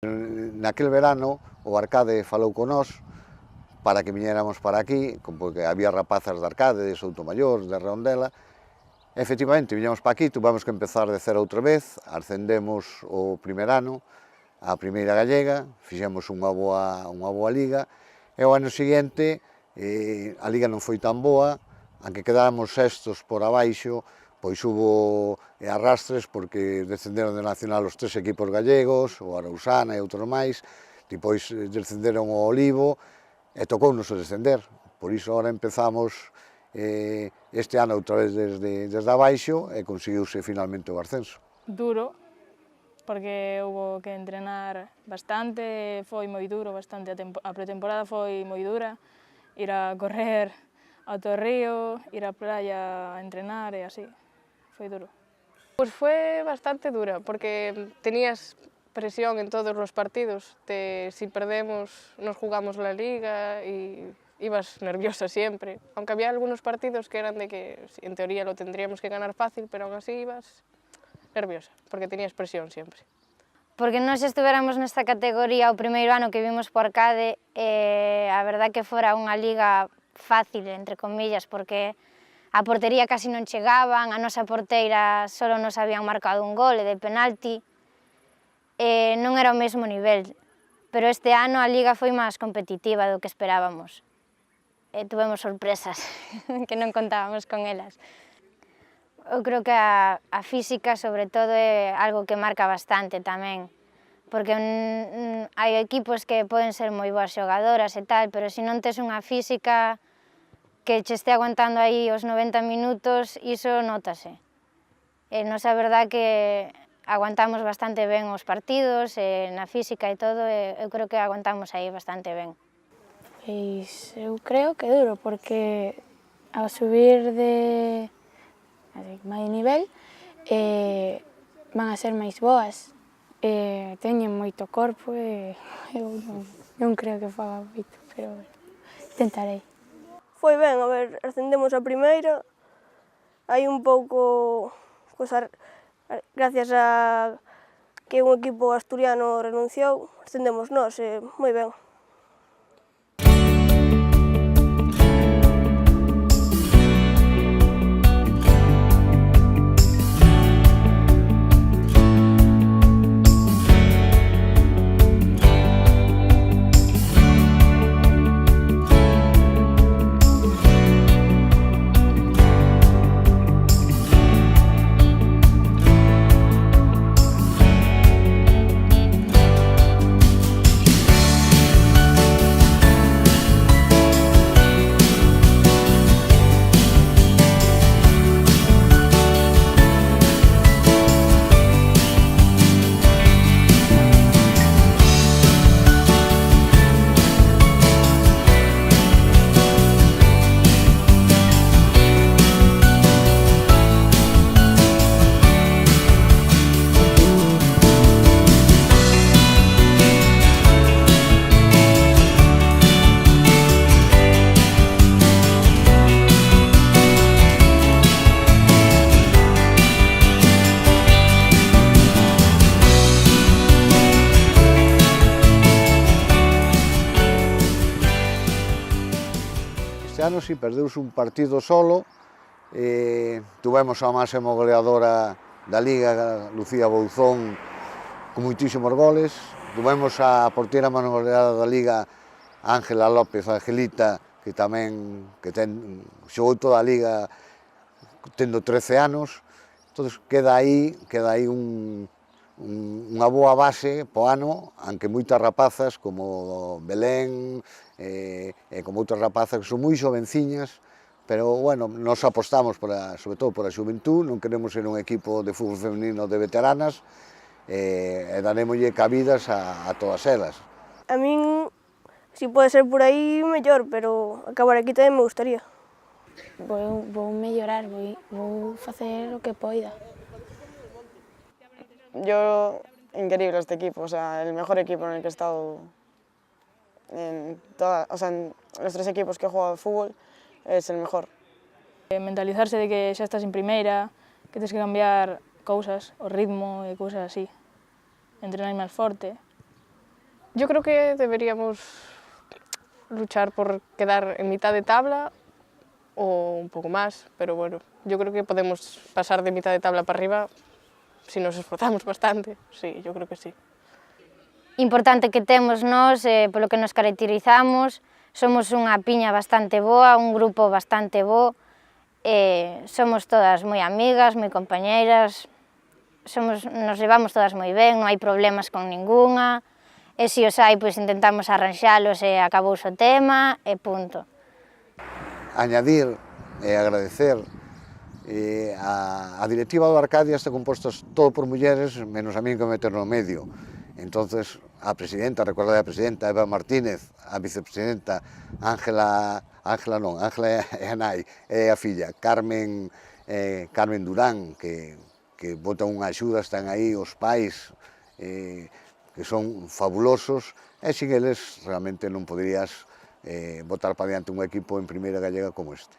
Naquel verano o Arcade falou con nós para que viñéramos para aquí, porque había rapazas de Arcade, de Soutomaior, de Redondela. Efectivamente, viñamos para aquí, tuvamos que empezar de cero outra vez, ascendemos o primer ano a primeira gallega, fixemos unha boa liga, e o ano seguinte a liga non foi tan boa, aunque quedáramos sextos por abaixo, pois hubo arrastres porque descenderon de Nacional os tres equipos gallegos, o Arausana e outros máis, depois descenderon o Olivo e tocounos descender. Por iso agora empezamos este ano outra vez desde abaixo e conseguiuse finalmente o ascenso. Duro, porque hubo que entrenar bastante, foi moi duro, a pretemporada foi moi dura, ir a correr ao Torrío, ir á playa a entrenar e así. Foi duro. Pues fue bastante dura, porque tenías presión en todos los partidos. Si perdemos, nos jugamos la liga y ibas nerviosa siempre. Aunque había algunos partidos que eran de que en teoría lo tendríamos que ganar fácil, pero aún así ibas nerviosa, porque tenías presión siempre. Porque nós estuveramos nesta categoría o primeiro ano que vimos por Arcade, a verdad que fora unha liga fácil, entre comillas, porque a portería casi non chegaban, a nosa porteira só nos habían marcado un gol de penalti, non era o mesmo nivel, pero este ano a liga foi máis competitiva do que esperábamos. Tuvemos sorpresas que non contábamos con elas. Eu creo que a física, sobre todo, é algo que marca bastante tamén, porque hai equipos que poden ser moi boas xogadoras e tal, pero se non tes unha física que che este aguantando aí os 90 minutos, iso nótase. Nos a verdad que aguantamos bastante ben os partidos, na física e todo, eu creo que aguantamos aí bastante ben. Pois eu creo que é duro, porque ao subir de máis nivel van a ser máis boas, teñen moito corpo e eu non creo que faga moito, pero intentarei. Foi ben, a ver, ascendemos a primeira, hai un pouco, gracias a que un equipo asturiano renunciou, ascendemos nós, moi ben. Este ano si perdeuse un partido solo, tuvemos a máxima goleadora da Liga, Lucía Bouzón, con moitísimos goles, tuvemos a porteira máis goleada da Liga, Ángela López, Angelita, que tamén xogou toda a Liga tendo 13 anos, entón queda aí unha boa base po ano, aunque moitas rapazas como Belén e como outras rapazas que son moi xovenciñas, pero, bueno, nos apostamos, sobre todo, por a xuventud, non queremos ser un equipo de fútbol femenino de veteranas e darémoslle cabidas a todas elas. A min, si pode ser por aí, mellor, pero acabar aquí tamén me gustaría. Vou mellorar, vou facer o que poida. Yo, increíble este equipo, o sea, el mejor equipo en el que he estado en los tres equipos que he jugado de fútbol, es el mejor. Mentalizarse de que xa estás en primeira, que tens que cambiar cousas, o ritmo e cousas así. Entrenar máis forte, Yo creo que deberíamos luchar por quedar en mitad de tabla o un poco más, pero bueno, yo creo que podemos pasar de mitad de tabla para arriba si nos esforzamos bastante, sí, yo creo que sí. Importante que temos nós, polo que nos caracterizamos, somos unha piña bastante boa, un grupo bastante bo, somos todas moi amigas, moi compañeiras, nos levamos todas moi ben, non hai problemas con ningunha, e se os hai, pois intentamos arranxalos e acabouse o tema, e punto. Añadir e agradecer a directiva do Arcadia está composta todo por mulleres, menos a min que me meter no medio. Entonces, a presidenta, recordade a presidenta Eva Martínez, a vicepresidenta Ángela é a nai, é a filla, Carmen Durán, que botan unha axuda, están aí os pais, que son fabulosos, e sin eles realmente non poderías botar para diante un equipo en primeira gallega como este.